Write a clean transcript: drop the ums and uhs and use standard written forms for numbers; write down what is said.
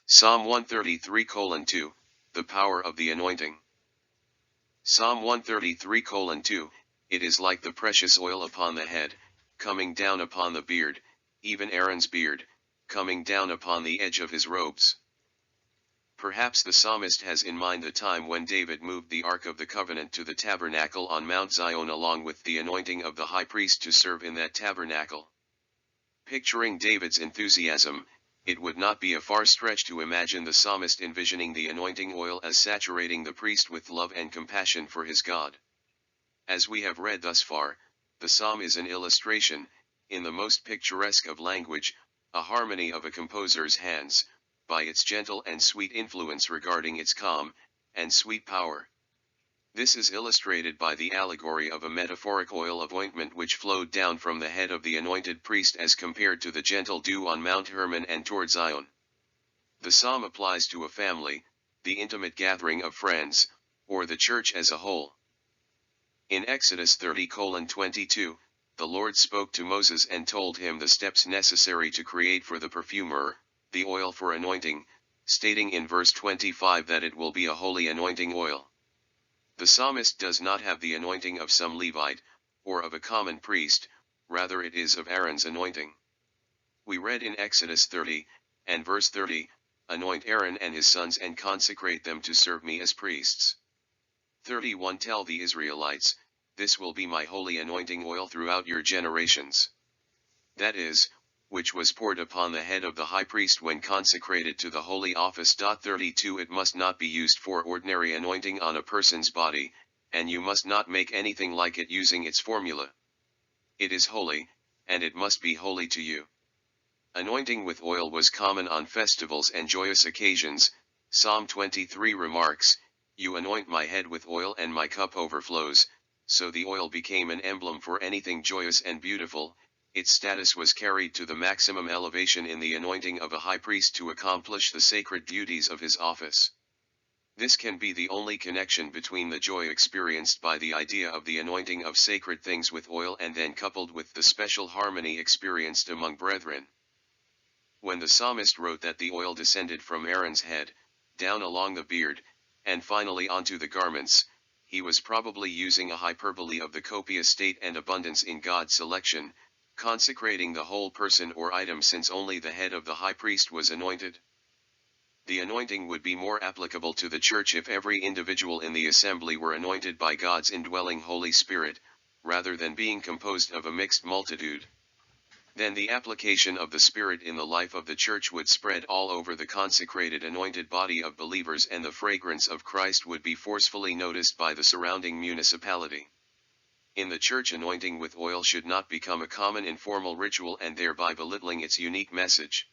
Psalm 133:2, The power of the anointing. Psalm 133:2, It is like the precious oil upon the head, coming down upon the beard, even Aaron's beard, coming down upon the edge of his robes. Perhaps the psalmist has in mind the time when David moved the Ark of the Covenant to the tabernacle on Mount Zion along with the anointing of the high priest to serve in that tabernacle. Picturing David's enthusiasm, it would not be a far stretch to imagine the psalmist envisioning the anointing oil as saturating the priest with love and compassion for his God. As we have read thus far, the psalm is an illustration, in the most picturesque of language, a harmony of a composer's hands, by its gentle and sweet influence regarding its calm and sweet power. This is illustrated by the allegory of a metaphoric oil of ointment which flowed down from the head of the anointed priest as compared to the gentle dew on Mount Hermon and toward Zion. The psalm applies to a family, the intimate gathering of friends, or the church as a whole. In Exodus 30:22, the Lord spoke to Moses and told him the steps necessary to create for the perfumer, the oil for anointing, stating in verse 25 that it will be a holy anointing oil. The psalmist does not have the anointing of some Levite, or of a common priest, rather it is of Aaron's anointing. We read in Exodus 30, and verse 30, Anoint Aaron and his sons and consecrate them to serve me as priests. 31 Tell the Israelites, this will be my holy anointing oil throughout your generations. That is, which was poured upon the head of the high priest when consecrated to the holy office. 32 It must not be used for ordinary anointing on a person's body, and you must not make anything like it using its formula. It is holy, and it must be holy to you. Anointing with oil was common on festivals and joyous occasions. Psalm 23 remarks, You anoint my head with oil and my cup overflows, so the oil became an emblem for anything joyous and beautiful. Its status was carried to the maximum elevation in the anointing of a high priest to accomplish the sacred duties of his office. This can be the only connection between the joy experienced by the idea of the anointing of sacred things with oil and then coupled with the special harmony experienced among brethren. When the psalmist wrote that the oil descended from Aaron's head, down along the beard, and finally onto the garments, he was probably using a hyperbole of the copious state and abundance in God's selection, consecrating the whole person or item since only the head of the high priest was anointed. The anointing would be more applicable to the church if every individual in the assembly were anointed by God's indwelling Holy Spirit, rather than being composed of a mixed multitude. Then the application of the Spirit in the life of the church would spread all over the consecrated anointed body of believers and the fragrance of Christ would be forcefully noticed by the surrounding municipality. In the church, anointing with oil should not become a common informal ritual and thereby belittling its unique message.